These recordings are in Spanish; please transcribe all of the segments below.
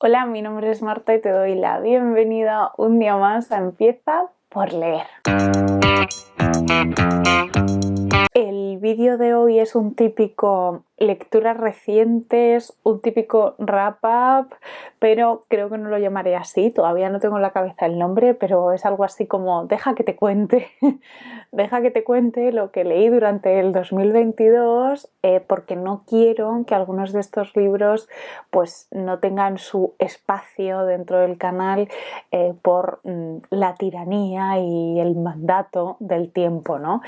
Hola, mi nombre es Marta y te doy la bienvenida un día más a Empieza por leer. El vídeo de hoy es un típico lecturas recientes, un típico wrap-up, pero creo que no lo llamaré así, todavía no tengo en la cabeza el nombre, pero es algo así como deja que te cuente, deja que te cuente lo que leí durante el 2022, porque no quiero que algunos de estos libros pues no tengan su espacio dentro del canal por la tiranía y el mandato del tiempo, ¿no?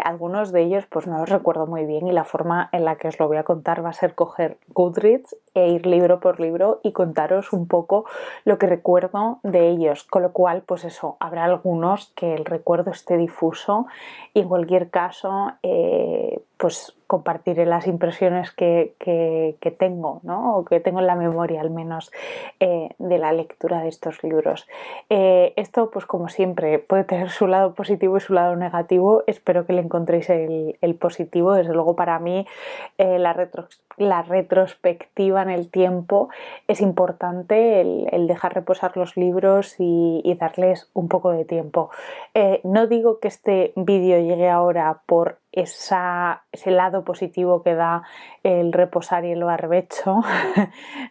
Algunos de ellos pues no los recuerdo muy bien y la forma en la que os lo voy a contar va a ser coger Goodreads e ir libro por libro y contaros un poco lo que recuerdo de ellos, con lo cual pues eso, habrá algunos que el recuerdo esté difuso y en cualquier caso pues compartiré las impresiones que tengo, ¿no? O que tengo en la memoria al menos de la lectura de estos libros. Esto pues como siempre puede tener su lado positivo y su lado negativo, espero que le encontréis el positivo. Desde luego para mí la retrospectiva en el tiempo es importante, el dejar reposar los libros y darles un poco de tiempo. No digo que este vídeo llegue ahora por ese lado positivo que da el reposar y el barbecho.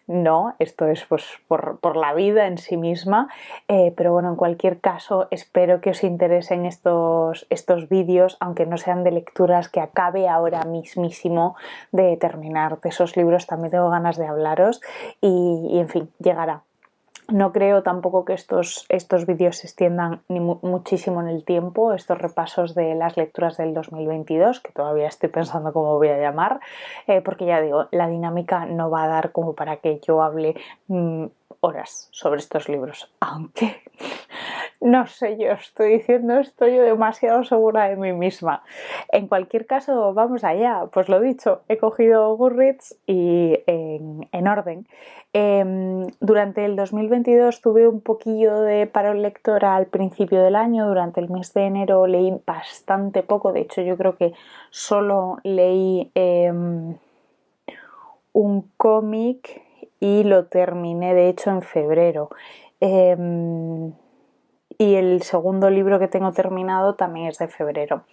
No, esto es pues por la vida en sí misma, pero bueno, en cualquier caso espero que os interesen estos vídeos, aunque no sean de lecturas que acabe ahora mismísimo de terminar. De esos libros también tengo ganas de hablaros y en fin, llegará. No creo tampoco que estos vídeos se extiendan muchísimo en el tiempo, estos repasos de las lecturas del 2022, que todavía estoy pensando cómo voy a llamar, porque ya digo, la dinámica no va a dar como para que yo hable horas sobre estos libros, aunque no sé, yo estoy diciendo esto yo demasiado segura de mí misma. En cualquier caso, vamos allá. Pues lo dicho, he cogido Goodreads y en orden. Durante el 2022 tuve un poquillo de parón lectora al principio del año. Durante el mes de enero leí bastante poco. De hecho, yo creo que solo leí un cómic y lo terminé, de hecho, en febrero. Y el segundo libro que tengo terminado también es de febrero.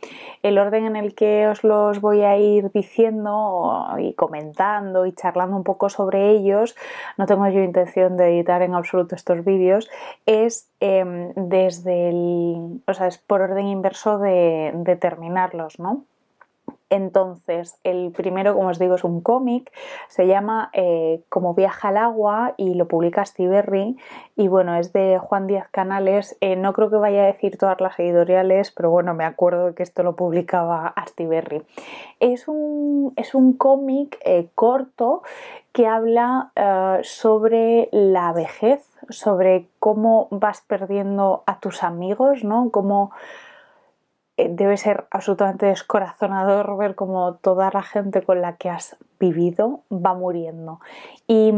El orden en el que os los voy a ir diciendo y comentando y charlando un poco sobre ellos, no tengo yo intención de editar en absoluto estos vídeos, es o sea, es por orden inverso de terminarlos, ¿no? Entonces, el primero, como os digo, es un cómic, se llama Como viaja el agua y lo publica Astiberri y bueno, es de Juan Díaz Canales. No creo que vaya a decir todas las editoriales, pero bueno, me acuerdo de que esto lo publicaba Astiberri. Es un cómic corto que habla sobre la vejez, sobre cómo vas perdiendo a tus amigos, ¿no? Cómo debe ser absolutamente descorazonador ver cómo toda la gente con la que has vivido va muriendo. Y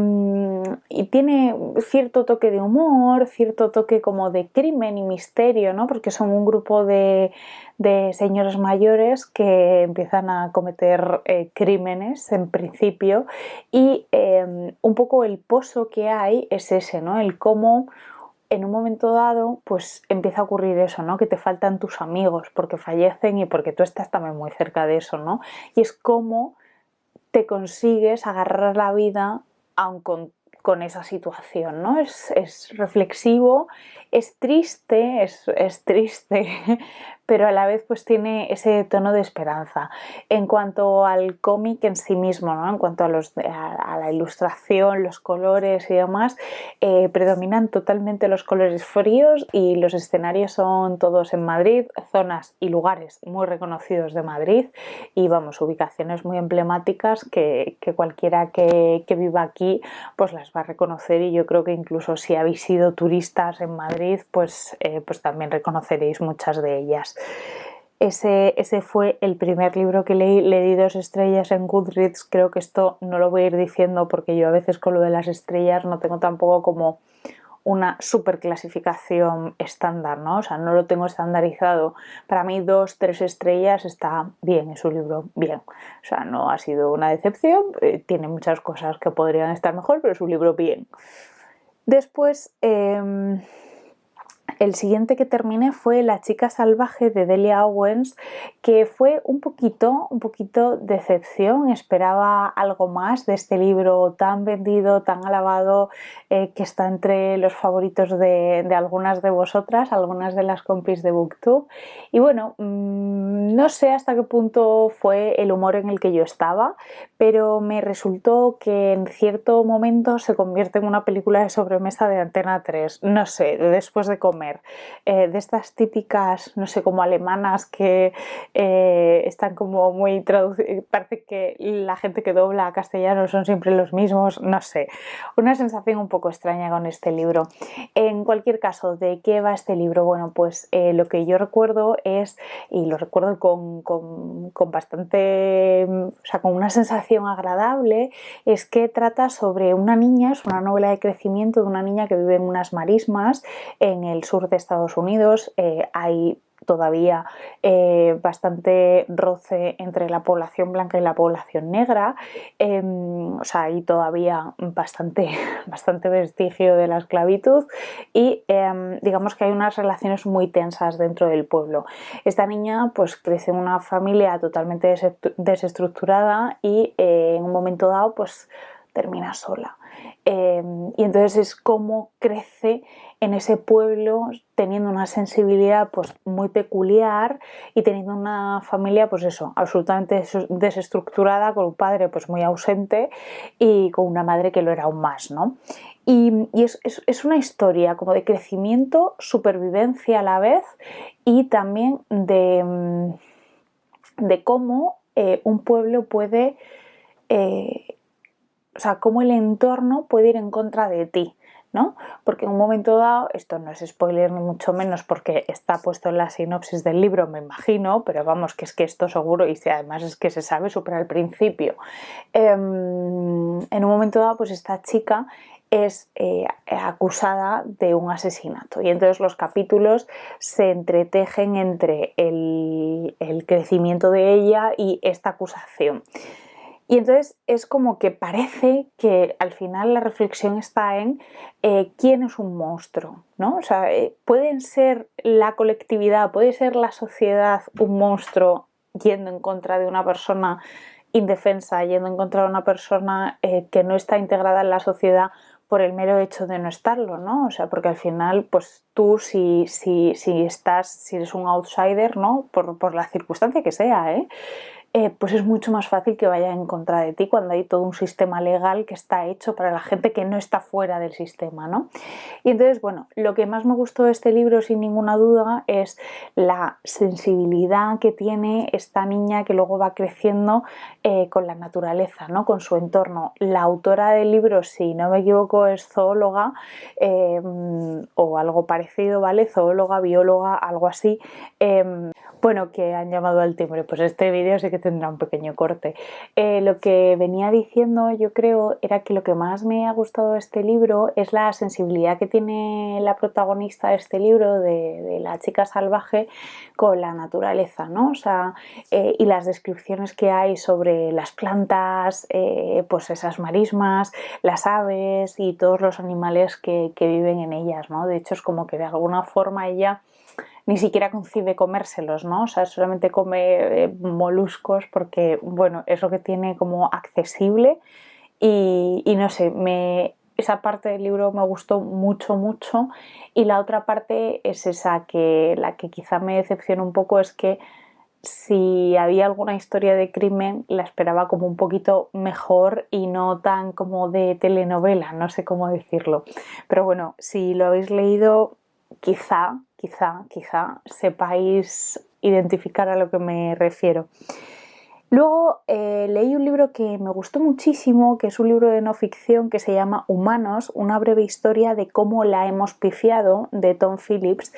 tiene cierto toque de humor, cierto toque como de crimen y misterio, ¿no? Porque son un grupo de señores mayores que empiezan a cometer crímenes en principio y un poco el pozo que hay es ese, ¿no? El cómo en un momento dado, pues empieza a ocurrir eso, ¿no? Que te faltan tus amigos porque fallecen y porque tú estás también muy cerca de eso, ¿no? Y es como te consigues agarrar la vida aun con esa situación, ¿no? Es reflexivo, es triste, pero a la vez pues tiene ese tono de esperanza. En cuanto al cómic en sí mismo, ¿no? En cuanto a la ilustración, los colores y demás, predominan totalmente los colores fríos y los escenarios son todos en Madrid, zonas y lugares muy reconocidos de Madrid y vamos, ubicaciones muy emblemáticas que cualquiera que viva aquí pues las va a reconocer y yo creo que incluso si habéis sido turistas en Madrid pues también reconoceréis muchas de ellas. Ese fue el primer libro que leí, le di 2 estrellas en Goodreads. Creo que esto no lo voy a ir diciendo porque yo a veces con lo de las estrellas no tengo tampoco como una super clasificación estándar, ¿no? O sea, no lo tengo estandarizado. Para mí 2, 3 estrellas está bien, es un libro bien. O sea, no ha sido una decepción, tiene muchas cosas que podrían estar mejor, pero es un libro bien. Después, el siguiente que terminé fue La chica salvaje de Delia Owens, que fue un poquito decepción. Esperaba algo más de este libro tan vendido, tan alabado, que está entre los favoritos de algunas de vosotras, algunas de las compis de BookTube. Y bueno, no sé hasta qué punto fue el humor en el que yo estaba, pero me resultó que en cierto momento se convierte en una película de sobremesa de Antena 3, no sé, después de comer. De estas típicas, no sé, como alemanas que están como muy traducidas, parece que la gente que dobla a castellano son siempre los mismos, no sé, una sensación un poco extraña con este libro. En cualquier caso, ¿de qué va este libro? Bueno, pues lo que yo recuerdo es, y lo recuerdo con bastante, o sea, con una sensación agradable, es que trata sobre una niña, es una novela de crecimiento de una niña que vive en unas marismas en el sur de Estados Unidos. Hay todavía bastante roce entre la población blanca y la población negra, o sea, hay todavía bastante vestigio de la esclavitud y digamos que hay unas relaciones muy tensas dentro del pueblo. Esta niña pues crece en una familia totalmente desestructurada y en un momento dado pues termina sola. Y entonces es como crece en ese pueblo teniendo una sensibilidad pues muy peculiar y teniendo una familia pues eso, absolutamente desestructurada, con un padre pues muy ausente y con una madre que lo era aún más, ¿no? Y es una historia como de crecimiento, supervivencia a la vez y también de cómo un pueblo puede, o sea, cómo el entorno puede ir en contra de ti, ¿no? Porque en un momento dado, esto no es spoiler ni mucho menos porque está puesto en la sinopsis del libro, me imagino, pero vamos, que es que esto seguro, y si además es que se sabe súper al principio. En un momento dado, pues esta chica es acusada de un asesinato y entonces los capítulos se entretejen entre el crecimiento de ella y esta acusación. Y entonces es como que parece que al final la reflexión está en quién es un monstruo, ¿no? O sea, pueden ser la colectividad, puede ser la sociedad un monstruo yendo en contra de una persona indefensa, yendo en contra de una persona que no está integrada en la sociedad por el mero hecho de no estarlo, ¿no? O sea, porque al final, pues tú si eres un outsider, ¿no? Por la circunstancia que sea, pues es mucho más fácil que vaya en contra de ti cuando hay todo un sistema legal que está hecho para la gente que no está fuera del sistema, ¿no? Y entonces, bueno, lo que más me gustó de este libro, sin ninguna duda, es la sensibilidad que tiene esta niña que luego va creciendo con la naturaleza, ¿no? Con su entorno. La autora del libro, si no me equivoco, es zoóloga o algo parecido, ¿vale? Zoóloga, bióloga, algo así. Bueno, que han llamado al timbre, pues este vídeo sí que tendrá un pequeño corte. Lo que venía diciendo, yo creo, era que lo que más me ha gustado de este libro es la sensibilidad que tiene la protagonista de este libro, de la chica salvaje, con la naturaleza, ¿no? O sea, y las descripciones que hay sobre las plantas, pues esas marismas, las aves y todos los animales que viven en ellas, ¿no? De hecho, es como que de alguna forma ella ni siquiera concibe comérselos, ¿no? O sea, solamente come moluscos porque, bueno, es lo que tiene como accesible y no sé, esa parte del libro me gustó mucho y la otra parte es esa que la que quizá me decepciona un poco es que si había alguna historia de crimen la esperaba como un poquito mejor y no tan como de telenovela, no sé cómo decirlo. Pero bueno, si lo habéis leído, quizá sepáis identificar a lo que me refiero. Luego leí un libro que me gustó muchísimo, que es un libro de no ficción que se llama Humanos, una breve historia de cómo la hemos pifiado, de Tom Phillips,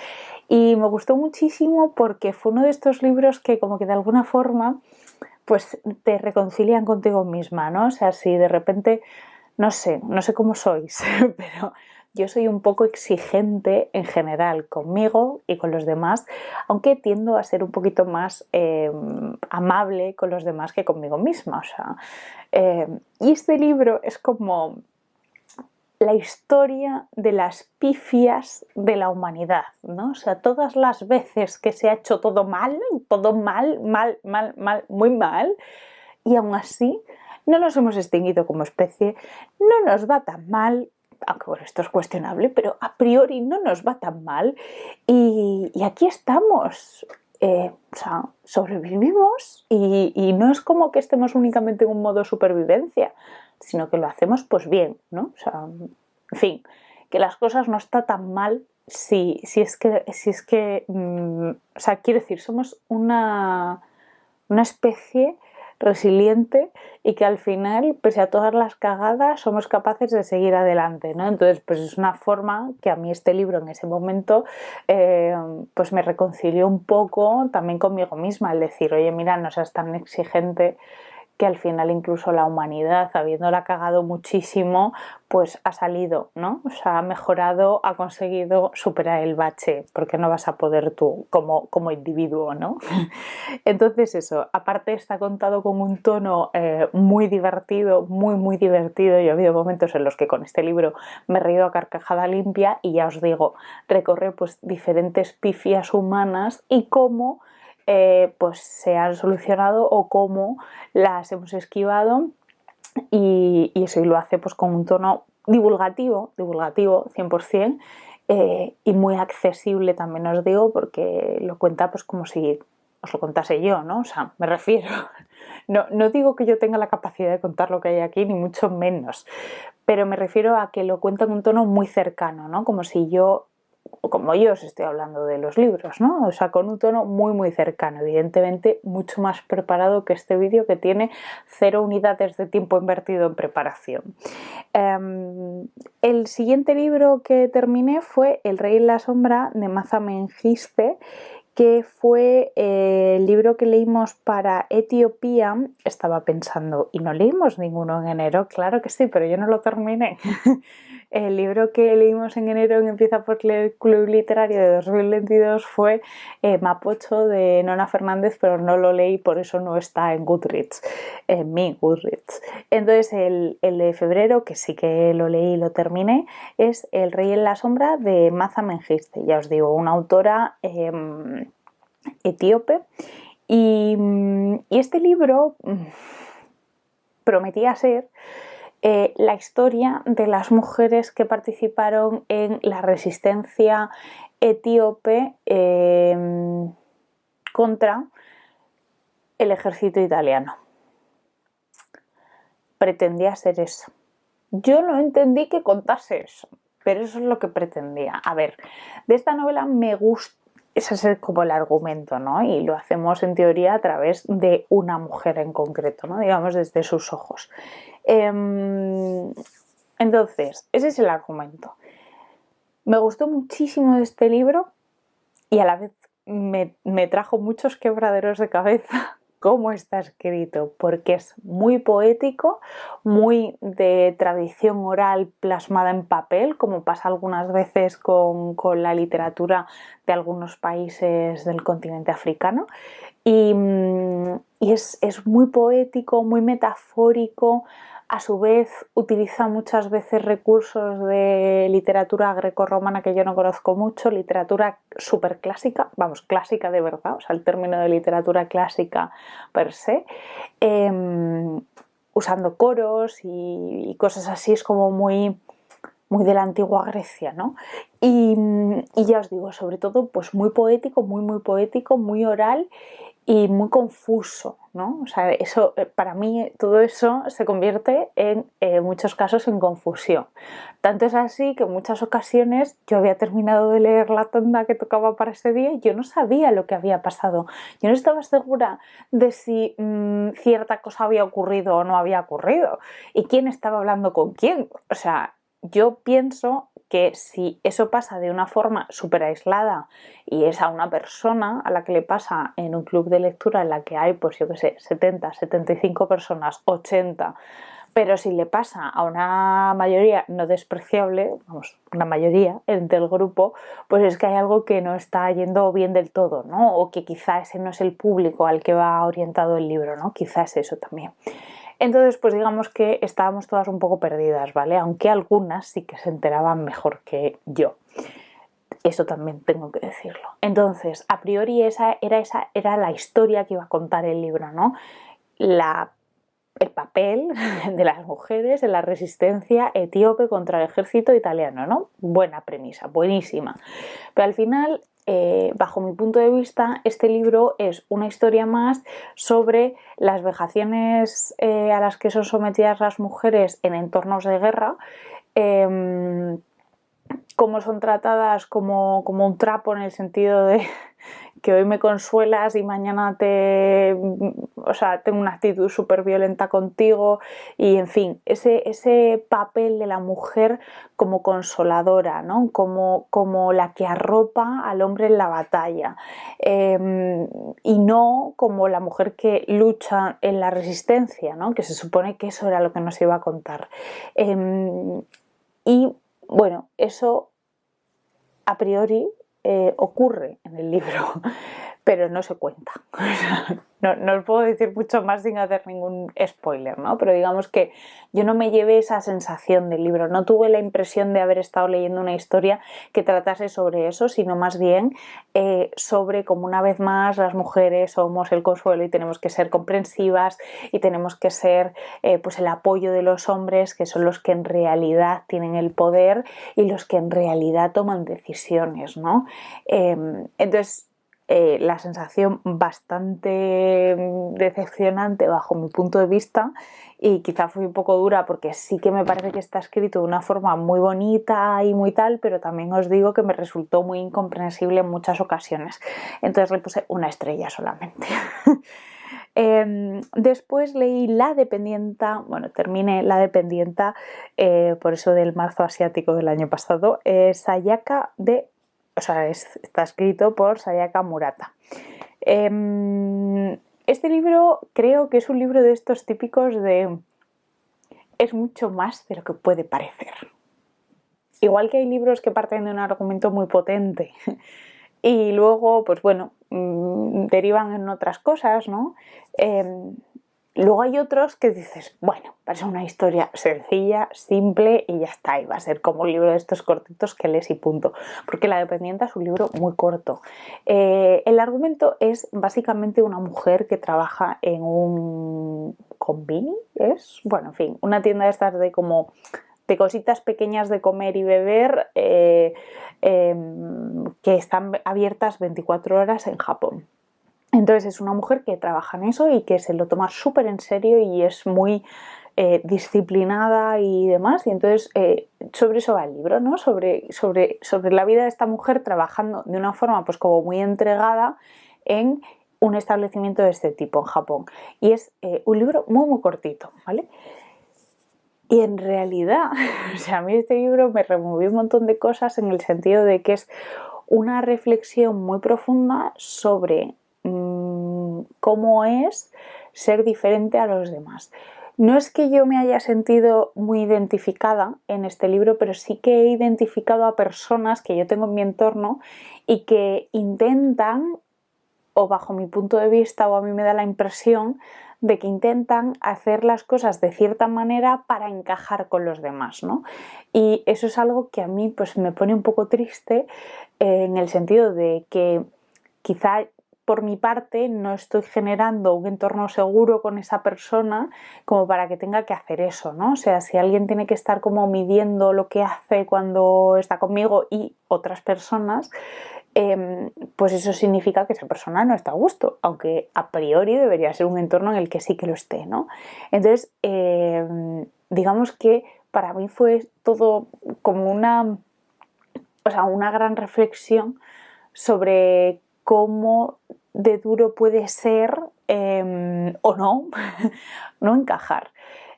y me gustó muchísimo porque fue uno de estos libros que como que de alguna forma pues te reconcilian contigo misma, ¿no? O sea, si de repente, no sé cómo sois, pero yo soy un poco exigente en general conmigo y con los demás, aunque tiendo a ser un poquito más amable con los demás que conmigo misma. O sea, y este libro es como la historia de las pifias de la humanidad, ¿no? O sea, todas las veces que se ha hecho todo mal, muy mal, y aún así no nos hemos extinguido como especie, no nos va tan mal, aunque bueno, esto es cuestionable, pero a priori no nos va tan mal, y aquí estamos. O sea, sobrevivimos y no es como que estemos únicamente en un modo supervivencia, sino que lo hacemos pues bien, ¿no? O sea, en fin, que las cosas no están tan mal si es que o sea, quiero decir, somos una especie resiliente y que al final, pese a todas las cagadas, somos capaces de seguir adelante, ¿no? Entonces, pues es una forma que a mí este libro en ese momento pues me reconcilió un poco también conmigo misma, el decir, oye, mira, no seas tan exigente, que al final incluso la humanidad, habiéndola cagado muchísimo, pues ha salido, ¿no? O sea, ha mejorado, ha conseguido superar el bache, porque no vas a poder tú como individuo, ¿no? Entonces eso, aparte está contado con un tono muy divertido, muy divertido. Yo he habido momentos en los que con este libro me he reído a carcajada limpia y ya os digo, recorre pues diferentes pifias humanas y cómo pues se han solucionado o cómo las hemos esquivado y eso, y lo hace pues con un tono divulgativo 100%, y muy accesible también os digo, porque lo cuenta pues como si os lo contase yo, ¿no? O sea, me refiero, no digo que yo tenga la capacidad de contar lo que hay aquí, ni mucho menos, pero me refiero a que lo cuenta en un tono muy cercano, ¿no? Como yo os estoy hablando de los libros, ¿no? O sea, con un tono muy cercano, evidentemente mucho más preparado que este vídeo que tiene 0 unidades de tiempo invertido en preparación. El siguiente libro que terminé fue El rey en la sombra de Maza Mengistu, que fue el libro que leímos para Etiopía. Estaba pensando, ¿y no leímos ninguno en enero? Claro que sí, pero yo no lo terminé. El libro que leímos en enero en Empieza por el Club Literario de 2022 fue Mapocho de Nona Fernández, pero no lo leí, por eso no está en Goodreads, en mi Goodreads. Entonces el de febrero, que sí que lo leí y lo terminé, es El rey en la sombra de Maza Mengistu. Ya os digo, una autora etíope. Y este libro prometía ser la historia de las mujeres que participaron en la resistencia etíope contra el ejército italiano. Pretendía ser eso. Yo no entendí que contase eso, pero eso es lo que pretendía. A ver, de esta novela me gusta, ese es como el argumento, ¿no? Y lo hacemos en teoría a través de una mujer en concreto, ¿no? Digamos desde sus ojos. Entonces, ese es el argumento. Me gustó muchísimo este libro y a la vez me trajo muchos quebraderos de cabeza cómo está escrito, porque es muy poético, muy de tradición oral plasmada en papel, como pasa algunas veces con la literatura de algunos países del continente africano, y es muy poético, muy metafórico. A su vez utiliza muchas veces recursos de literatura grecorromana que yo no conozco mucho, literatura súper clásica, vamos, clásica de verdad, o sea, el término de literatura clásica per se, usando coros y cosas así, es como muy de la antigua Grecia, ¿no? Y ya os digo, sobre todo, pues muy poético, muy oral y muy confuso, ¿no? O sea, eso, para mí, todo eso se convierte en muchos casos en confusión. Tanto es así que en muchas ocasiones yo había terminado de leer la tanda que tocaba para ese día y yo no sabía lo que había pasado. Yo no estaba segura de si cierta cosa había ocurrido o no había ocurrido y quién estaba hablando con quién. O sea, yo pienso que si eso pasa de una forma súper aislada y es a una persona a la que le pasa en un club de lectura en la que hay, pues yo qué sé, 70, 75 personas, 80, pero si le pasa a una mayoría no despreciable, vamos, una mayoría del grupo, pues es que hay algo que no está yendo bien del todo, ¿no? O que quizá ese no es el público al que va orientado el libro, ¿no? Quizá es eso también. Entonces, pues digamos que estábamos todas un poco perdidas, ¿vale? Aunque algunas sí que se enteraban mejor que yo. Eso también tengo que decirlo. Entonces, a priori esa era la historia que iba a contar el libro, ¿no? El papel de las mujeres en la resistencia etíope contra el ejército italiano, ¿no? Buena premisa, buenísima. Pero al final, bajo mi punto de vista, este libro es una historia más sobre las vejaciones a las que son sometidas las mujeres en entornos de guerra, cómo son tratadas como un trapo, en el sentido de que hoy me consuelas y mañana tengo una actitud súper violenta contigo, y en fin, ese papel de la mujer como consoladora, ¿no? Como la que arropa al hombre en la batalla, y no como la mujer que lucha en la resistencia, ¿no? Que se supone que eso era lo que nos iba a contar. Y bueno, eso a priori ocurre en el libro, pero no se cuenta. No os puedo decir mucho más sin hacer ningún spoiler, ¿no? Pero digamos que yo no me llevé esa sensación del libro, no tuve la impresión de haber estado leyendo una historia que tratase sobre eso, sino más bien sobre cómo una vez más las mujeres somos el consuelo y tenemos que ser comprensivas y tenemos que ser pues el apoyo de los hombres, que son los que en realidad tienen el poder y los que en realidad toman decisiones, ¿no? Entonces, la sensación bastante decepcionante bajo mi punto de vista, y quizá fui un poco dura porque sí que me parece que está escrito de una forma muy bonita y muy tal, pero también os digo que me resultó muy incomprensible en muchas ocasiones. Entonces le puse una estrella solamente. Después leí La Dependienta, terminé La Dependienta, por eso del marzo asiático del año pasado, Sayaka está escrito por Sayaka Murata. Este libro creo que es un libro de estos típicos de es mucho más de lo que puede parecer. Igual que hay libros que parten de un argumento muy potente y luego, pues bueno, derivan en otras cosas, ¿no? Luego hay otros que dices, bueno, parece una historia sencilla, simple y ya está, y va a ser como un libro de estos cortitos que lees y punto. Porque La Dependienta es un libro muy corto. El argumento es básicamente una mujer que trabaja en un convini, en fin, una tienda de estas de cositas pequeñas de comer y beber, que están abiertas 24 horas en Japón. Entonces es una mujer que trabaja en eso y que se lo toma súper en serio y es muy disciplinada y demás. Y entonces sobre eso va el libro, ¿no? Sobre la vida de esta mujer trabajando de una forma pues como muy entregada en un establecimiento de este tipo en Japón. Y es un libro muy muy cortito, ¿vale? Y en realidad, a mí este libro me removió un montón de cosas, en el sentido de que es una reflexión muy profunda sobre cómo es ser diferente a los demás. No es que yo me haya sentido muy identificada en este libro, pero sí que he identificado a personas que yo tengo en mi entorno y que intentan, o bajo mi punto de vista, o a mí me da la impresión de que intentan hacer las cosas de cierta manera para encajar con los demás, ¿no? Y eso es algo que a mí pues me pone un poco triste, en el sentido de que quizá por mi parte no estoy generando un entorno seguro con esa persona como para que tenga que hacer eso, ¿no? O sea, si alguien tiene que estar como midiendo lo que hace cuando está conmigo y otras personas, pues eso significa que esa persona no está a gusto, aunque a priori debería ser un entorno en el que sí que lo esté, ¿no? Entonces, digamos que para mí fue todo como una gran reflexión sobre cómo de duro puede ser, o no, no encajar.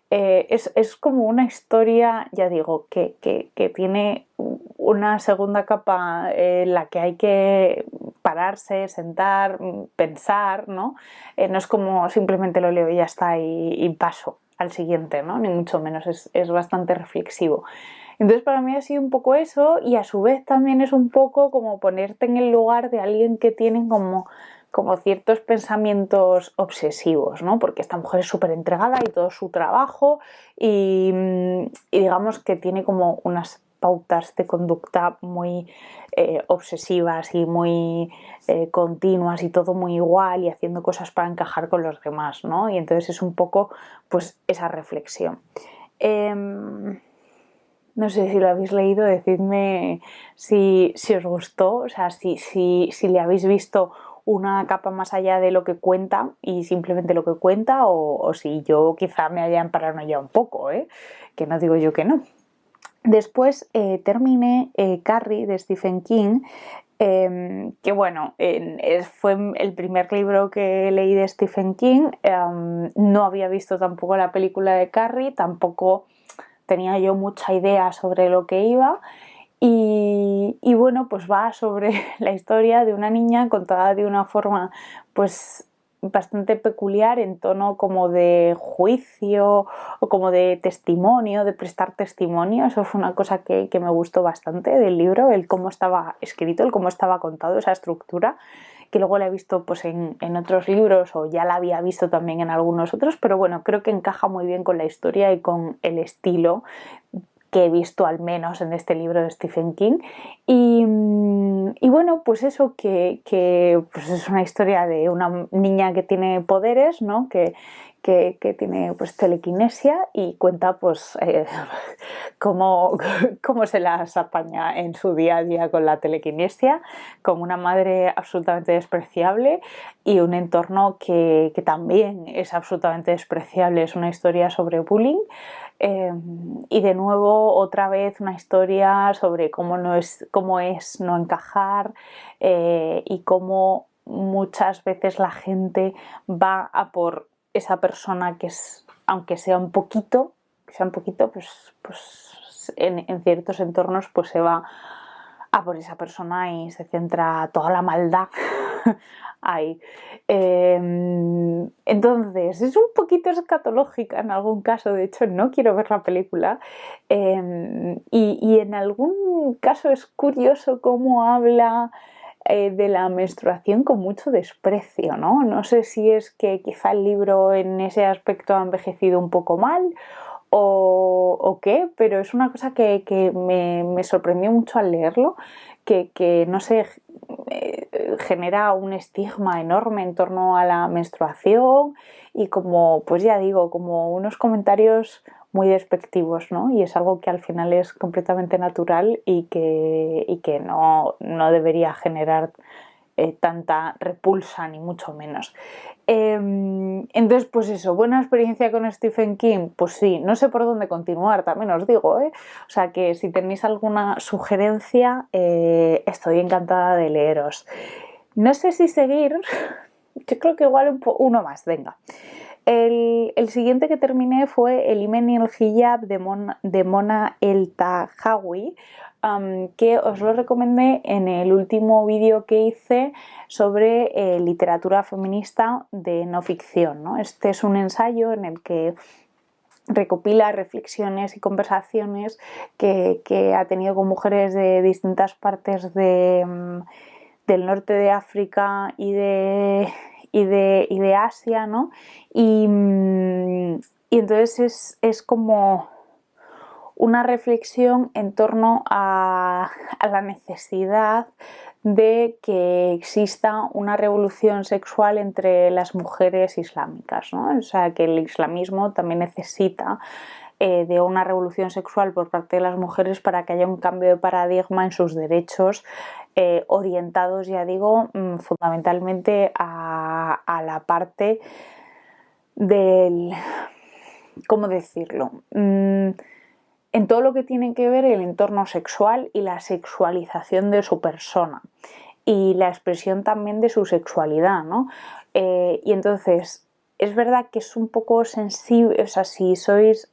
Es como una historia, ya digo, que tiene una segunda capa en la que hay que pararse, sentar, pensar, ¿no? No es como simplemente lo leo y ya está y paso al siguiente, ¿no? Ni mucho menos, es bastante reflexivo. Entonces para mí ha sido un poco eso, y a su vez también es un poco como ponerte en el lugar de alguien que tiene como como ciertos pensamientos obsesivos, ¿no? Porque esta mujer es súper entregada y todo su trabajo y digamos que tiene como unas pautas de conducta muy obsesivas y muy continuas y todo muy igual y haciendo cosas para encajar con los demás, ¿no? Y entonces es un poco pues esa reflexión. No sé si lo habéis leído, decidme si os gustó, o sea, si le habéis visto una capa más allá de lo que cuenta y simplemente lo que cuenta, o si yo quizá me haya paranoiado un poco, que no digo yo que no. Después terminé Carrie de Stephen King, que bueno, fue el primer libro que leí de Stephen King. No había visto tampoco la película de Carrie, tampoco tenía yo mucha idea sobre lo que iba y bueno, pues va sobre la historia de una niña contada de una forma pues bastante peculiar, en tono como de juicio o como de testimonio, de prestar testimonio. Eso fue una cosa que me gustó bastante del libro, el cómo estaba escrito, el cómo estaba contado, esa estructura, que luego la he visto pues en otros libros o ya la había visto también en algunos otros, pero bueno, creo que encaja muy bien con la historia y con el estilo que he visto al menos en este libro de Stephen King. Y bueno, pues eso, que pues es una historia de una niña que tiene poderes, ¿no? Que tiene pues telequinesia y cuenta pues cómo se las apaña en su día a día con la telequinesia, con una madre absolutamente despreciable y un entorno que también es absolutamente despreciable. Es una historia sobre bullying. Y de nuevo otra vez una historia sobre cómo es no encajar y cómo muchas veces la gente va a por esa persona que es, aunque sea un poquito, pues en ciertos entornos pues se va a por esa persona y se centra toda la maldad ahí. Entonces, es un poquito escatológica en algún caso, de hecho no quiero ver la película, y en algún caso es curioso cómo habla de la menstruación con mucho desprecio, ¿no? No sé si es que quizá el libro en ese aspecto ha envejecido un poco mal o qué, pero es una cosa que me sorprendió mucho al leerlo, que no sé, genera un estigma enorme en torno a la menstruación y como, pues ya digo, como unos comentarios muy despectivos, ¿no? Y es algo que al final es completamente natural y que no debería generar tanta repulsa, ni mucho menos. Entonces, pues eso, buena experiencia con Stephen King, pues sí, no sé por dónde continuar, también os digo, O sea que si tenéis alguna sugerencia, estoy encantada de leeros. No sé si seguir, yo creo que igual uno más, venga. El siguiente que terminé fue El Himen y el Hijab de Mona El-Tahawy, que os lo recomendé en el último vídeo que hice sobre literatura feminista de no ficción, ¿no? Este es un ensayo en el que recopila reflexiones y conversaciones que ha tenido con mujeres de distintas partes del norte de África y de Asia, ¿no? Y entonces es como una reflexión en torno a la necesidad de que exista una revolución sexual entre las mujeres islámicas, ¿no? O sea, que el islamismo también necesita de una revolución sexual por parte de las mujeres para que haya un cambio de paradigma en sus derechos, orientados, ya digo, fundamentalmente a la parte del... ¿Cómo decirlo? En todo lo que tiene que ver el entorno sexual y la sexualización de su persona y la expresión también de su sexualidad, ¿no? Y entonces es verdad que es un poco sensible, o sea, si sois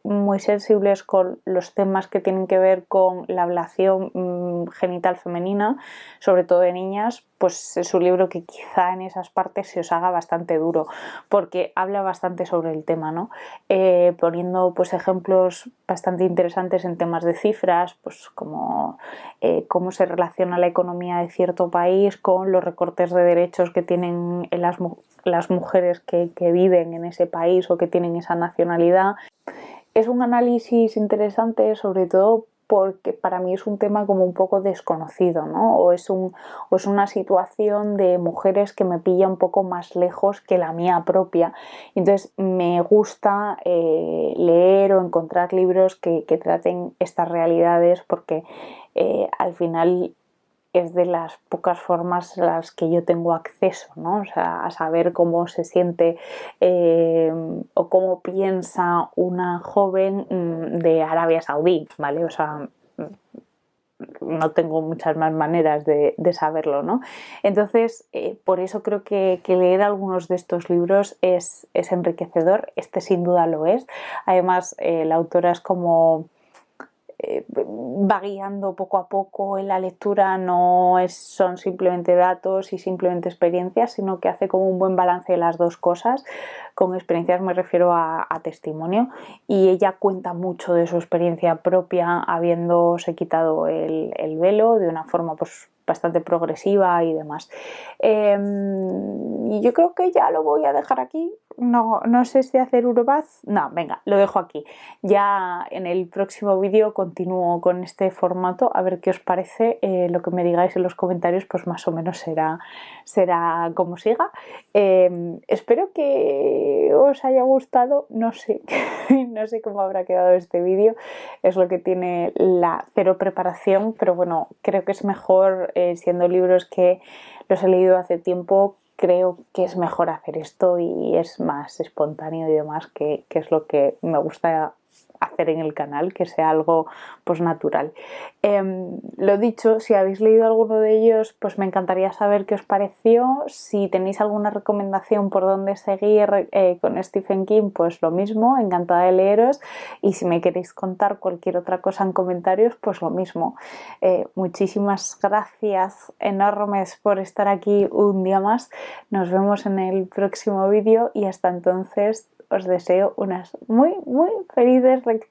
muy sensibles con los temas que tienen que ver con la ablación genital femenina, sobre todo de niñas, pues es un libro que quizá en esas partes se os haga bastante duro, porque habla bastante sobre el tema, ¿no? Poniendo pues ejemplos bastante interesantes en temas de cifras, pues como cómo se relaciona la economía de cierto país con los recortes de derechos que tienen en las mujeres que viven en ese país o que tienen esa nacionalidad. Es un análisis interesante, sobre todo porque para mí es un tema como un poco desconocido, ¿no? O es una situación de mujeres que me pilla un poco más lejos que la mía propia. Entonces me gusta leer o encontrar libros que traten estas realidades, porque al final es de las pocas formas a las que yo tengo acceso, ¿no? O sea, a saber cómo se siente o cómo piensa una joven de Arabia Saudí, ¿vale? O sea, no tengo muchas más maneras de saberlo, ¿no? Entonces, por eso creo que leer algunos de estos libros es enriquecedor. Este sin duda lo es. Además, la autora es como va guiando poco a poco en la lectura, no son simplemente datos y simplemente experiencias, sino que hace como un buen balance de las dos cosas. Con experiencias me refiero a testimonio, y ella cuenta mucho de su experiencia propia habiéndose quitado el velo de una forma pues bastante progresiva y demás. Y yo creo que ya lo voy a dejar aquí. No sé si hacer Eurobuzz. No, venga, lo dejo aquí. Ya en el próximo vídeo continúo con este formato, a ver qué os parece. Lo que me digáis en los comentarios pues más o menos será como siga. Espero que os haya gustado. No sé, no sé cómo habrá quedado este vídeo. Es lo que tiene la cero preparación, pero bueno, creo que es mejor, siendo libros que los he leído hace tiempo, creo que es mejor hacer esto y es más espontáneo y demás, que es lo que me gusta hacer en el canal, que sea algo pues natural. Lo dicho, si habéis leído alguno de ellos, pues me encantaría saber qué os pareció. Si tenéis alguna recomendación por dónde seguir con Stephen King, pues lo mismo, encantada de leeros. Y si me queréis contar cualquier otra cosa en comentarios, pues lo mismo. Muchísimas gracias enormes por estar aquí un día más. Nos vemos en el próximo vídeo y hasta entonces os deseo unas muy felices lecturas.